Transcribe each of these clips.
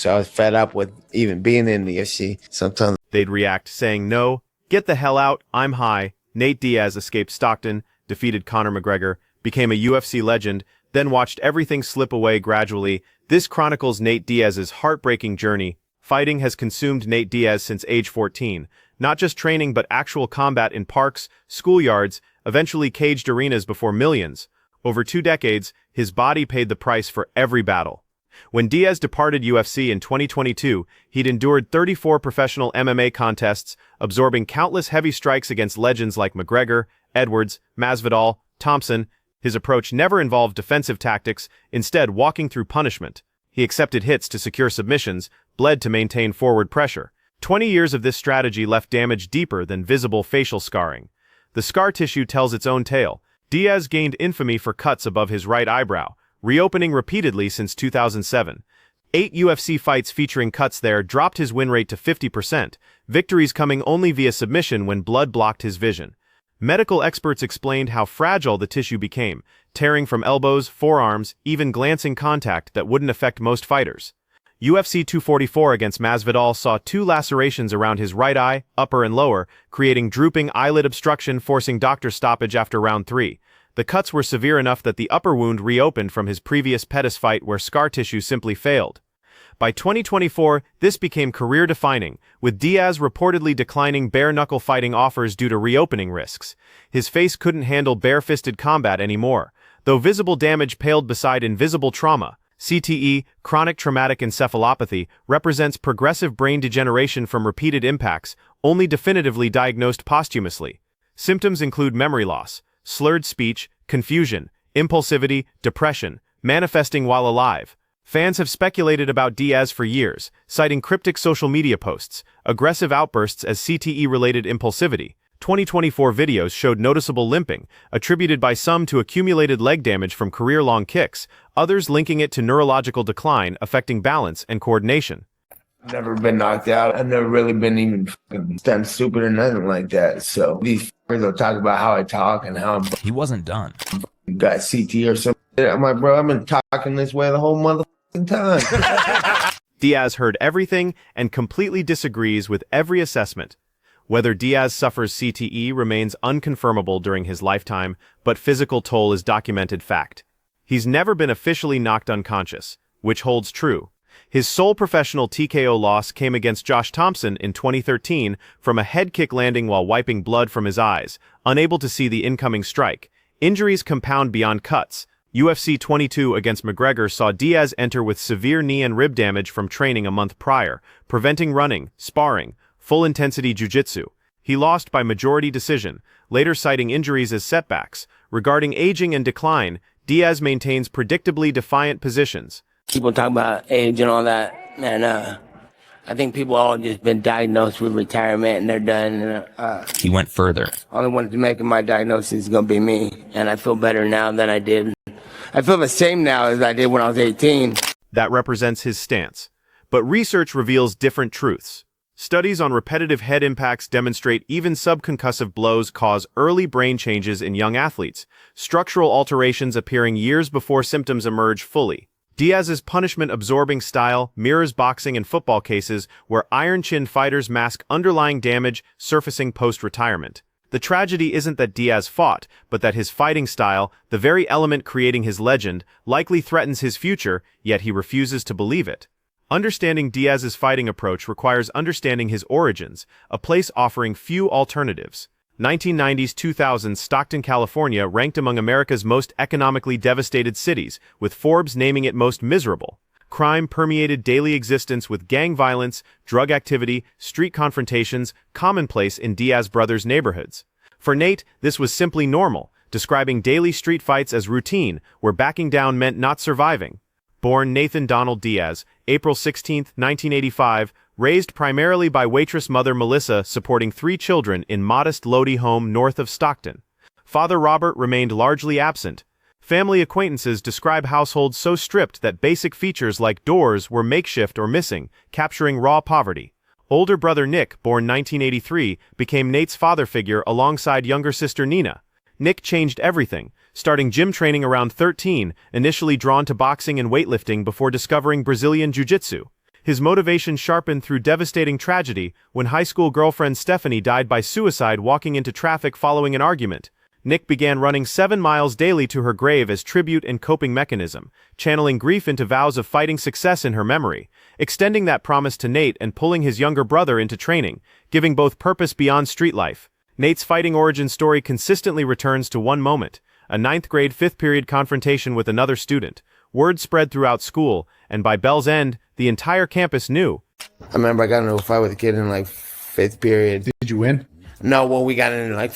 So I was fed up with even being in the UFC. Sometimes They'd react, saying, "No, get the hell out, I'm high." Nate Diaz escaped Stockton, defeated Conor McGregor, became a UFC legend, then watched everything slip away gradually. This chronicles Nate Diaz's heartbreaking journey. Fighting has consumed Nate Diaz since age 14. Not just training but actual combat in parks, schoolyards, eventually caged arenas before millions. Over 2 decades, his body paid the price for every battle. When Diaz departed UFC in 2022, he'd endured 34 professional MMA contests, absorbing countless heavy strikes against legends like McGregor, Edwards, Masvidal, Thompson. His approach never involved defensive tactics, instead walking through punishment. He accepted hits to secure submissions, bled to maintain forward pressure. 20 years of this strategy left damage deeper than visible facial scarring. The scar tissue tells its own tale. Diaz gained infamy for cuts above his right eyebrow, reopening repeatedly since 2007. 8 UFC fights featuring cuts there dropped his win rate to 50%, victories coming only via submission when blood blocked his vision. Medical experts explained how fragile the tissue became, tearing from elbows, forearms, even glancing contact that wouldn't affect most fighters. UFC 244 against Masvidal saw 2 lacerations around his right eye, upper and lower, creating drooping eyelid obstruction, forcing doctor stoppage after round 3. The cuts were severe enough that the upper wound reopened from his previous Pettis fight where scar tissue simply failed. By 2024, this became career-defining, with Diaz reportedly declining bare-knuckle fighting offers due to reopening risks. His face couldn't handle bare-fisted combat anymore, though visible damage paled beside invisible trauma. CTE, chronic traumatic encephalopathy, represents progressive brain degeneration from repeated impacts, only definitively diagnosed posthumously. Symptoms include memory loss, slurred speech, confusion, impulsivity, depression, manifesting while alive. Fans have speculated about Diaz for years, citing cryptic social media posts, aggressive outbursts as CTE-related impulsivity. 2024 videos showed noticeable limping, attributed by some to accumulated leg damage from career-long kicks, others linking it to neurological decline affecting balance and coordination. I've never been knocked out. I've never really been even done stupid or nothing like that. So these will talk about how I talk and how He wasn't done. got CT or something. I'm like, bro, I've been talking this way the whole motherfucking time. Diaz heard everything and completely disagrees with every assessment. Whether Diaz suffers CTE remains unconfirmable during his lifetime, but physical toll is documented fact. He's never been officially knocked unconscious, which holds true. His sole professional TKO loss came against Josh Thompson in 2013 from a head kick landing while wiping blood from his eyes, unable to see the incoming strike. Injuries compound beyond cuts. UFC 22 against McGregor saw Diaz enter with severe knee and rib damage from training a month prior, preventing running, sparring, full-intensity jiu-jitsu. He lost by majority decision, later citing injuries as setbacks. Regarding aging and decline, Diaz maintains predictably defiant positions. People talk about age and all that, and I think people all just been diagnosed with retirement and they're done. He went further. Only one that's making my diagnosis is gonna be me, and I feel better now than I did. I feel the same now as I did when I was 18. That represents his stance. But research reveals different truths. Studies on repetitive head impacts demonstrate even subconcussive blows cause early brain changes in young athletes, structural alterations appearing years before symptoms emerge fully. Diaz's punishment-absorbing style mirrors boxing and football cases where iron-chin fighters mask underlying damage surfacing post-retirement. The tragedy isn't that Diaz fought, but that his fighting style, the very element creating his legend, likely threatens his future, yet he refuses to believe it. Understanding Diaz's fighting approach requires understanding his origins, a place offering few alternatives. 1990s-2000s Stockton, California ranked among America's most economically devastated cities, with Forbes naming it most miserable. Crime permeated daily existence with gang violence, drug activity, street confrontations, commonplace in Diaz brothers' neighborhoods. For Nate, this was simply normal, describing daily street fights as routine, where backing down meant not surviving. Born Nathan Donald Diaz, April 16, 1985, raised primarily by waitress mother Melissa supporting 3 children in modest Lodi home north of Stockton. Father Robert remained largely absent. Family acquaintances describe households so stripped that basic features like doors were makeshift or missing, capturing raw poverty. Older brother Nick, born 1983, became Nate's father figure alongside younger sister Nina. Nick changed everything, starting gym training around 13, initially drawn to boxing and weightlifting before discovering Brazilian jiu-jitsu. His motivation sharpened through devastating tragedy when high school girlfriend Stephanie died by suicide walking into traffic following an argument. Nick began running 7 miles daily to her grave as tribute and coping mechanism, channeling grief into vows of fighting success in her memory, extending that promise to Nate and pulling his younger brother into training, giving both purpose beyond street life. Nate's fighting origin story consistently returns to one moment, a 9th grade 5th period confrontation with another student. Word spread throughout school, and by bell's end, the entire campus knew. I remember I got into a fight with a kid in like 5th period. Did you win? No, well, we got into like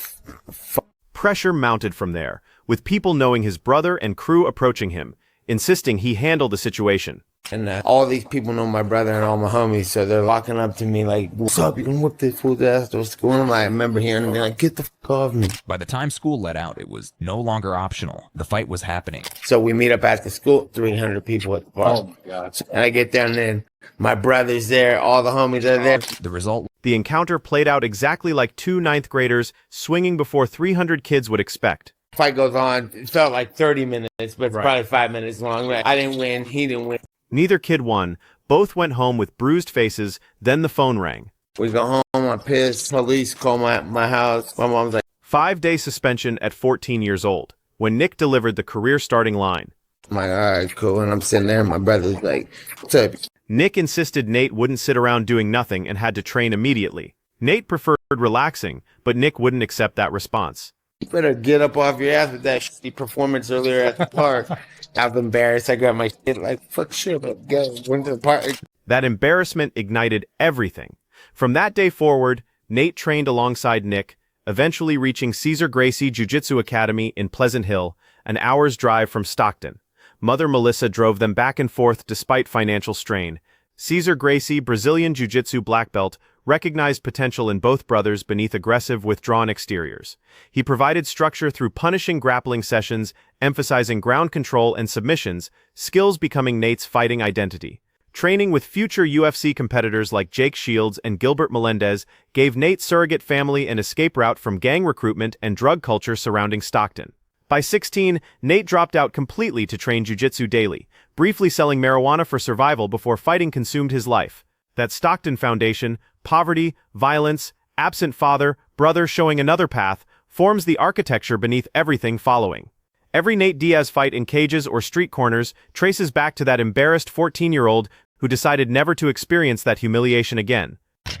Pressure mounted from there, with people knowing his brother and crew approaching him, insisting he handle the situation. and all these people know my brother and all my homies, so they're locking up to me like, "What's up? You gonna whip this fool's ass to school?" And I remember hearing them, they're like, "Get the fuck off me." By the time school let out, it was no longer optional. The fight was happening. So we meet up after school, 300 people at the park. Oh my God. And I get there and then my brother's there, all the homies are there. The result, The encounter played out exactly like two ninth graders swinging before 300 kids would expect. Fight goes on. It felt like 30 minutes, but it's probably 5 minutes long. I didn't win. He didn't win. Neither kid won. Both went home with bruised faces. Then the phone rang. We go home. I'm pissed. Police call my house. My mom's like, 5-day suspension at 14 years old, when Nick delivered the career-starting line. I'm like, all right, cool. And I'm sitting there and my brother's like, "What's up?" Nick insisted Nate wouldn't sit around doing nothing and had to train immediately. Nate preferred relaxing, but Nick wouldn't accept that response. "You better get up off your ass with that shitty performance earlier at the park." I was embarrassed. I grabbed my shit like, "Fuck shit, but go." Went to the park. That embarrassment ignited everything. From that day forward, Nate trained alongside Nick, eventually reaching Cesar Gracie Jiu-Jitsu Academy in Pleasant Hill, an hour's drive from Stockton. Mother Melissa drove them back and forth despite financial strain. Cesar Gracie, Brazilian Jiu-Jitsu black belt, recognized potential in both brothers beneath aggressive, withdrawn exteriors. He provided structure through punishing grappling sessions, emphasizing ground control and submissions, skills becoming Nate's fighting identity. Training with future UFC competitors like Jake Shields and Gilbert Melendez gave Nate surrogate family an escape route from gang recruitment and drug culture surrounding Stockton. By 16, Nate dropped out completely to train jiu-jitsu daily, briefly selling marijuana for survival before fighting consumed his life. That Stockton foundation, poverty, violence, absent father, brother showing another path, forms the architecture beneath everything following. Every Nate Diaz fight in cages or street corners traces back to that embarrassed 14-year-old who decided never to experience that humiliation again.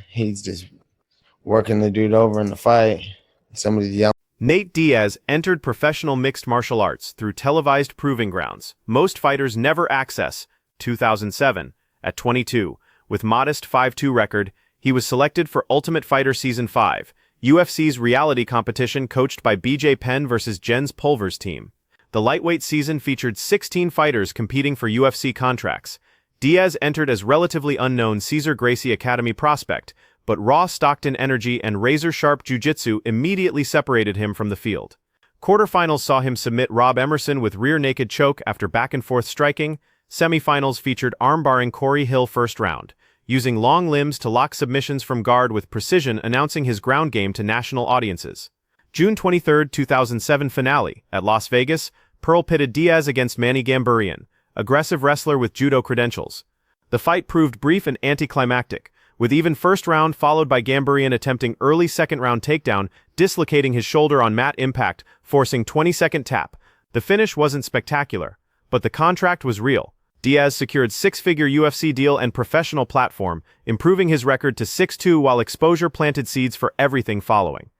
He's just working the dude over in the fight. Somebody's yelling. Nate Diaz entered professional mixed martial arts through televised proving grounds most fighters never access. 2007, at 22, with modest 5-2 record, he was selected for Ultimate Fighter Season 5, UFC's reality competition coached by BJ Penn vs. Jens Pulver's team. The lightweight season featured 16 fighters competing for UFC contracts. Diaz entered as relatively unknown Cesar Gracie Academy prospect, but raw Stockton energy and razor-sharp jiu-jitsu immediately separated him from the field. Quarterfinals saw him submit Rob Emerson with rear-naked choke after back-and-forth striking. Semifinals featured armbarring Corey Hill first round, using long limbs to lock submissions from guard with precision, announcing his ground game to national audiences. June 23, 2007 finale at Las Vegas, Pearl pitted Diaz against Manny Gamburian, aggressive wrestler with judo credentials. The fight proved brief and anticlimactic, with even first round followed by Gamburian attempting early second round takedown, dislocating his shoulder on mat impact, forcing 20-second tap. The finish wasn't spectacular, but the contract was real. Diaz secured 6-figure UFC deal and professional platform, improving his record to 6-2 while exposure planted seeds for everything following.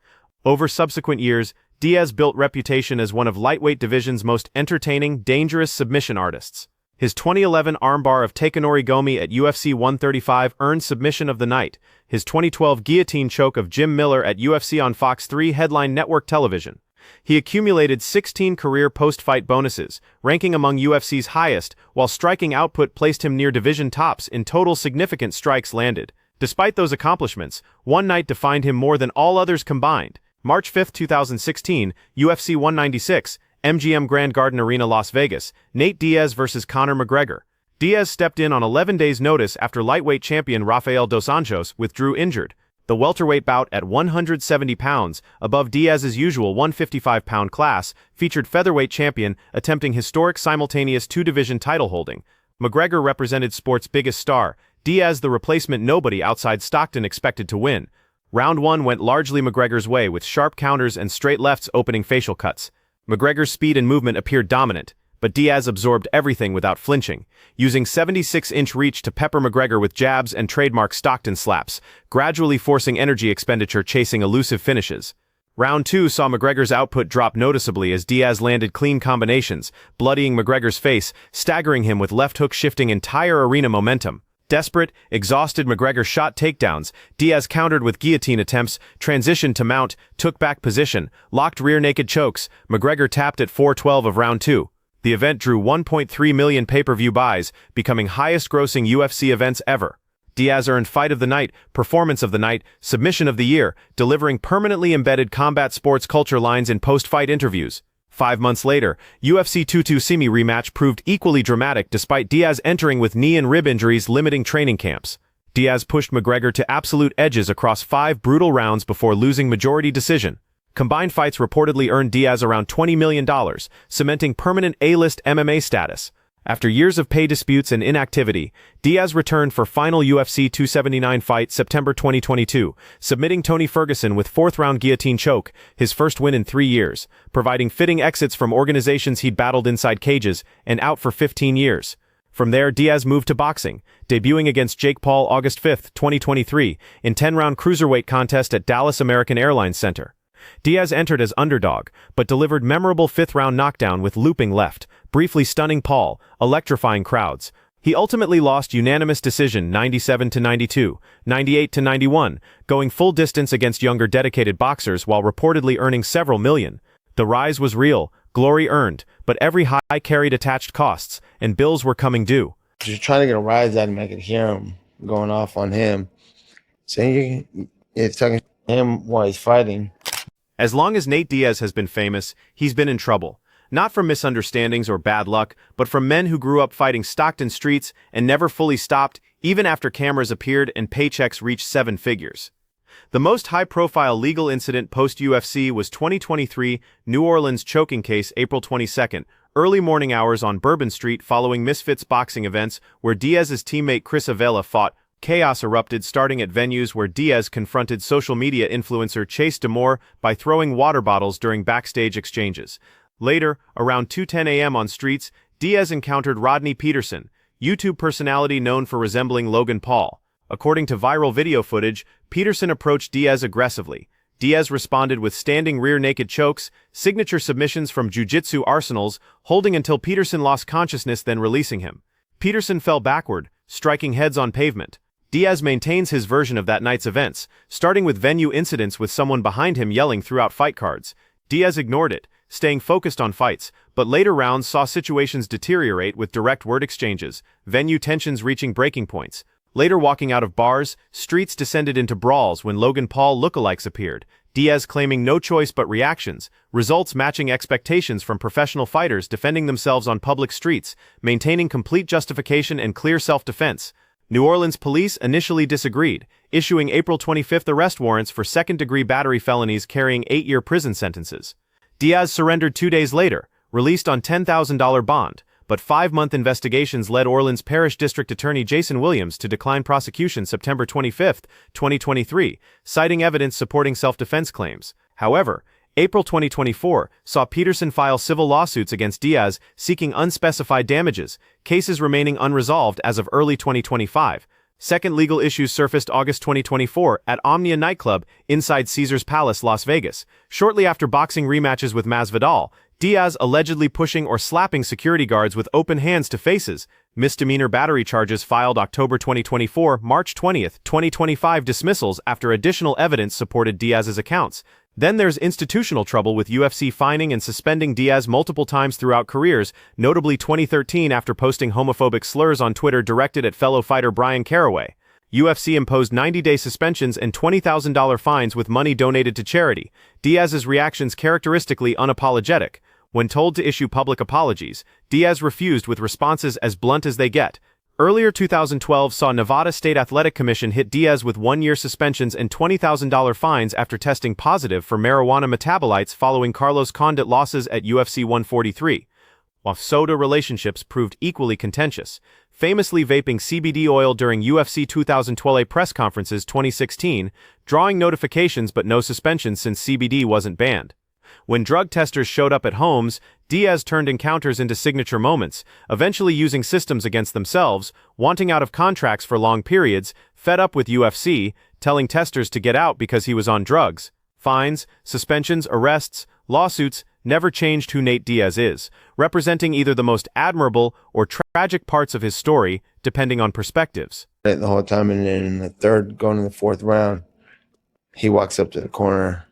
Over subsequent years, Diaz built reputation as one of lightweight division's most entertaining, dangerous submission artists. His 2011 armbar of Takanori Gomi at UFC 135 earned submission of the night. His 2012 guillotine choke of Jim Miller at UFC on Fox 3 headlined network television. He accumulated 16 career post-fight bonuses, ranking among UFC's highest, while striking output placed him near division tops in total significant strikes landed. Despite those accomplishments, one night defined him more than all others combined. March 5, 2016, UFC 196, MGM Grand Garden Arena, Las Vegas, Nate Diaz vs. Conor McGregor. Diaz stepped in on 11 days' notice after lightweight champion Rafael dos Anjos withdrew injured. The welterweight bout at 170 pounds, above Diaz's usual 155-pound class, featured featherweight champion attempting historic simultaneous two-division title holding. McGregor represented sport's biggest star. Diaz the replacement nobody outside Stockton expected to win. Round 1 went largely McGregor's way with sharp counters and straight lefts opening facial cuts. McGregor's speed and movement appeared dominant, but Diaz absorbed everything without flinching, using 76-inch reach to pepper McGregor with jabs and trademark Stockton slaps, gradually forcing energy expenditure chasing elusive finishes. Round 2 saw McGregor's output drop noticeably as Diaz landed clean combinations, bloodying McGregor's face, staggering him with left hook shifting entire arena momentum. Desperate, exhausted, McGregor shot takedowns. Diaz countered with guillotine attempts, transitioned to mount, took back position, locked rear naked chokes. McGregor tapped at 4:12 of round 2. The event drew 1.3 million pay-per-view buys, becoming highest-grossing UFC events ever. Diaz earned Fight of the Night, Performance of the Night, Submission of the Year, delivering permanently embedded combat sports culture lines in post-fight interviews. 5 months later, UFC 226 rematch proved equally dramatic despite Diaz entering with knee and rib injuries limiting training camps. Diaz pushed McGregor to absolute edges across 5 brutal rounds before losing majority decision. Combined fights reportedly earned Diaz around $20 million, cementing permanent A-list MMA status. After years of pay disputes and inactivity, Diaz returned for final UFC 279 fight September 2022, submitting Tony Ferguson with 4th-round guillotine choke, his first win in 3 years, providing fitting exits from organizations he'd battled inside cages and out for 15 years. From there, Diaz moved to boxing, debuting against Jake Paul August 5, 2023, in 10-round cruiserweight contest at Dallas American Airlines Center. Diaz entered as underdog, but delivered memorable 5th-round knockdown with looping left, briefly stunning Paul, electrifying crowds. He ultimately lost unanimous decision 97-92, 98-91, going full distance against younger dedicated boxers while reportedly earning several million. The rise was real, glory earned, but every high carried attached costs, and bills were coming due. Just trying to get a rise out of him. I could hear him going off on him. Saying it's talking to him while he's fighting. As long as Nate Diaz has been famous, he's been in trouble. Not from misunderstandings or bad luck, but from men who grew up fighting Stockton streets and never fully stopped, even after cameras appeared and paychecks reached 7 figures. The most high-profile legal incident post-UFC was 2023 New Orleans choking case April 22nd, early morning hours on Bourbon Street following Misfits boxing events where Diaz's teammate Chris Avella fought. Chaos erupted starting at venues where Diaz confronted social media influencer Chase Demore by throwing water bottles during backstage exchanges. Later, around 2:10 a.m. on streets, Diaz encountered Rodney Peterson, YouTube personality known for resembling Logan Paul. According to viral video footage, Peterson approached Diaz aggressively. Diaz responded with standing rear naked chokes, signature submissions from jiu-jitsu arsenals, holding until Peterson lost consciousness then releasing him. Peterson fell backward, striking heads on pavement. Diaz maintains his version of that night's events, starting with venue incidents with someone behind him yelling throughout fight cards. Diaz ignored it, staying focused on fights, but later rounds saw situations deteriorate with direct word exchanges, venue tensions reaching breaking points. Later walking out of bars, streets descended into brawls when Logan Paul lookalikes appeared, Diaz claiming no choice but reactions, results matching expectations from professional fighters defending themselves on public streets, maintaining complete justification and clear self-defense. New Orleans police initially disagreed, issuing April 25th arrest warrants for second-degree battery felonies carrying 8-year prison sentences. Diaz surrendered 2 days later, released on $10,000 bond, but 5-month investigations led Orleans Parish District Attorney Jason Williams to decline prosecution September 25, 2023, citing evidence supporting self-defense claims. However, April 2024 saw Peterson file civil lawsuits against Diaz seeking unspecified damages, cases remaining unresolved as of early 2025. Second legal issues surfaced August 2024 at Omnia nightclub inside Caesars Palace, Las Vegas. Shortly after boxing rematches with Masvidal, Diaz allegedly pushing or slapping security guards with open hands to faces. Misdemeanor battery charges filed October 2024, March 20, 2025 dismissals after additional evidence supported Diaz's accounts. Then there's institutional trouble with UFC fining and suspending Diaz multiple times throughout careers, notably 2013 after posting homophobic slurs on Twitter directed at fellow fighter Brian Caraway. UFC imposed 90-day suspensions and $20,000 fines with money donated to charity. Diaz's reactions characteristically unapologetic. When told to issue public apologies, Diaz refused with responses as blunt as they get. Earlier 2012 saw Nevada State Athletic Commission hit Diaz with 1-year suspensions and $20,000 fines after testing positive for marijuana metabolites following Carlos Condit losses at UFC 143. while soda relationships proved equally contentious, famously vaping CBD oil during UFC 2012 press conferences 2016, drawing notifications but no suspensions since CBD wasn't banned. When drug testers showed up at homes, Diaz turned encounters into signature moments, eventually using systems against themselves, wanting out of contracts for long periods, fed up with UFC, telling testers to get out because he was on drugs. Fines, suspensions, arrests, lawsuits never changed who Nate Diaz is, representing either the most admirable or tragic parts of his story, depending on perspectives. The whole time, and then in the third, going to the fourth round, he walks up to the corner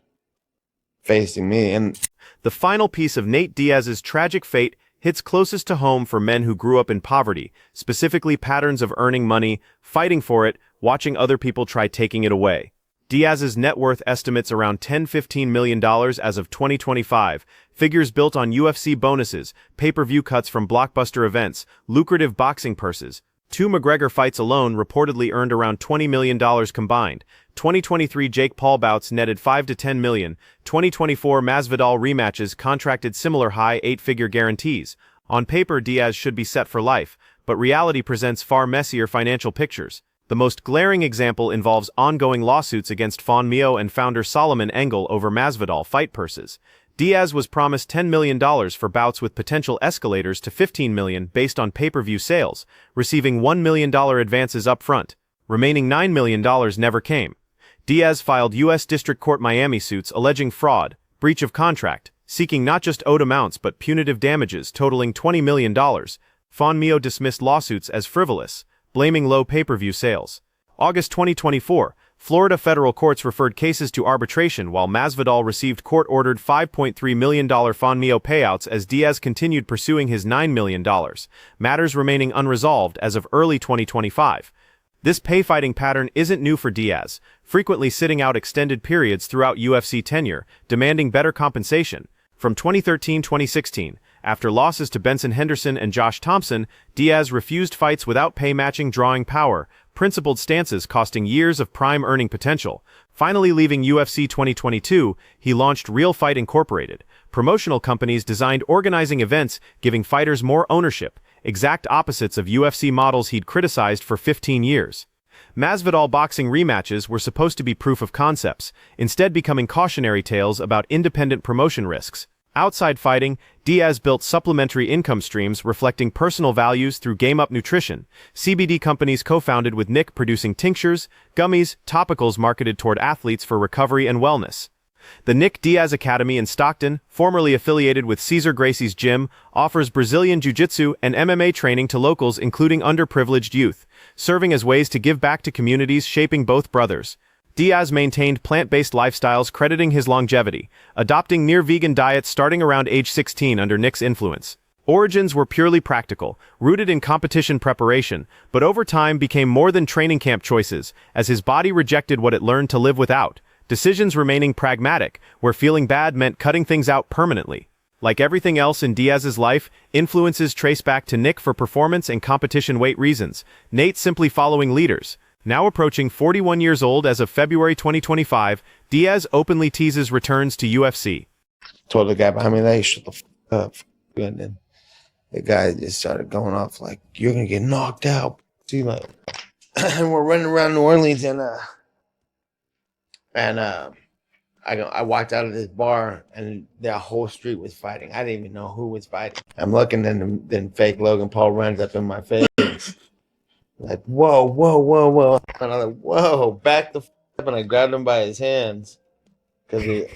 facing me. And the final piece of Nate Diaz's tragic fate hits closest to home for men who grew up in poverty, specifically patterns of earning money, fighting for it, watching other people try taking it away. Diaz's net worth estimates around $10–15 million as of 2025, figures built on UFC bonuses, pay-per-view cuts from blockbuster events, lucrative boxing purses. 2 McGregor fights alone reportedly earned around $20 million combined. 2023 Jake Paul bouts netted $5 to $10 million. 2024 Masvidal rematches contracted similar high 8-figure guarantees. On paper, Diaz should be set for life, but reality presents far messier financial pictures. The most glaring example involves ongoing lawsuits against Fawn Mio and founder Solomon Engel over Masvidal fight purses. Diaz was promised $10 million for bouts with potential escalators to $15 million based on pay-per-view sales, receiving $1 million advances up front. Remaining $9 million never came. Diaz filed U.S. District Court Miami suits alleging fraud, breach of contract, seeking not just owed amounts but punitive damages totaling $20 million. Fawn Mio dismissed lawsuits as frivolous, blaming low pay-per-view sales. August 2024, Florida federal courts referred cases to arbitration while Masvidal received court-ordered $5.3 million Fawn Mio payouts as Diaz continued pursuing his $9 million, matters remaining unresolved as of early 2025. This pay-fighting pattern isn't new for Diaz, frequently sitting out extended periods throughout UFC tenure, demanding better compensation. From 2013–2016, after losses to Benson Henderson and Josh Thompson, Diaz refused fights without pay-matching drawing power, principled stances costing years of prime earning potential. Finally leaving UFC 2022, he launched Real Fight Incorporated, promotional companies designed organizing events giving fighters more ownership, exact opposites of UFC models he'd criticized for 15 years. Masvidal boxing rematches were supposed to be proof of concepts, instead becoming cautionary tales about independent promotion risks. Outside fighting, Diaz built supplementary income streams reflecting personal values through Game Up Nutrition, CBD companies co-founded with Nick producing tinctures, gummies, topicals marketed toward athletes for recovery and wellness. The Nick Diaz Academy in Stockton, formerly affiliated with Cesar Gracie's gym, offers Brazilian Jiu-Jitsu and MMA training to locals including underprivileged youth, serving as ways to give back to communities shaping both brothers. Diaz maintained plant-based lifestyles crediting his longevity, adopting near-vegan diets starting around age 16 under Nick's influence. Origins were purely practical, rooted in competition preparation, but over time became more than training camp choices, as his body rejected what it learned to live without, decisions remaining pragmatic, where feeling bad meant cutting things out permanently. Like everything else in Diaz's life, influences trace back to Nick for performance and competition weight reasons, Nate simply following leaders. Now approaching 41 years old as of February 2025, Diaz openly teases returns to UFC. told the guy behind me, "Hey, shut the fuck up." And then the guy just started going off like, "You're gonna get knocked out." See, like, and we're running around New Orleans, and I walked out of this bar, and the whole street was fighting. I didn't even know who was fighting. I'm looking, and then fake Logan Paul runs up in my face. Like, whoa, whoa, whoa, whoa. And I'm like, whoa, back the up. And I grabbed him by his hands. Cause he's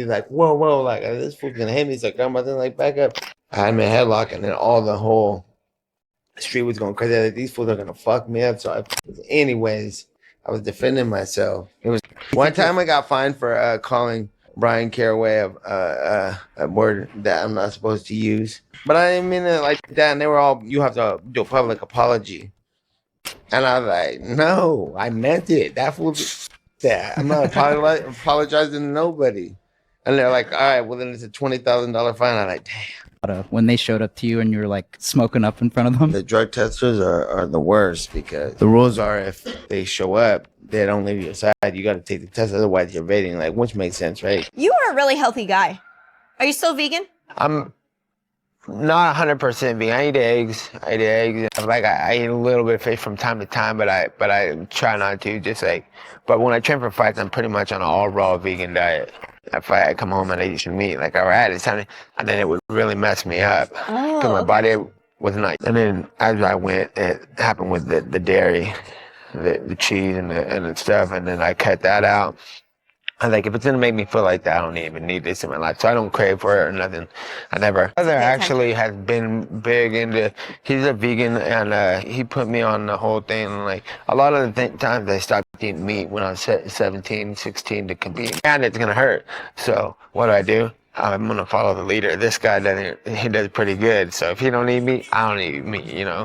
like, whoa, whoa, like, this fool's gonna hit me. He's like, I'm about to like back up. I had my headlock, and then the whole street was going crazy. Like, these fools are gonna fuck me up. So anyways, I was defending myself. It was one time I got fined for calling Brian Caraway a word that I'm not supposed to use. But I didn't mean it like that. And they were all, "You have to do a public apology." And I was like, "No, I meant it. That fool, that I'm not apologizing to nobody." And they're like, "All right, well then it's a $20,000 fine." I'm like, damn. When they showed up to you and you were like smoking up in front of them? The drug testers are the worst, because the rules are if they show up, they don't leave you aside. You got to take the test, otherwise you're evading, like, which makes sense, right? You are a really healthy guy. Are you still vegan? Not 100% vegan. I eat eggs. I eat eggs. Like I eat a little bit of fish from time to time, but I try not to. Just like, but when I train for fights, I'm pretty much on an all raw vegan diet. If I come home and I eat some meat, like I had it, and then it would really mess me up because my body was not. And then as I went, it happened with the dairy, the cheese and the stuff, and then I cut that out. I like if it's gonna make me feel like that, I don't even need this in my life. So I don't crave for it or nothing. I never. My brother actually has been big into. He's a vegan and he put me on the whole thing. Like a lot of the times I stopped eating meat when I was 17, 16 to compete, and it's gonna hurt. So what do? I'm gonna follow the leader. This guy doesn't. He does pretty good. So if he don't eat meat, I don't eat meat. You know.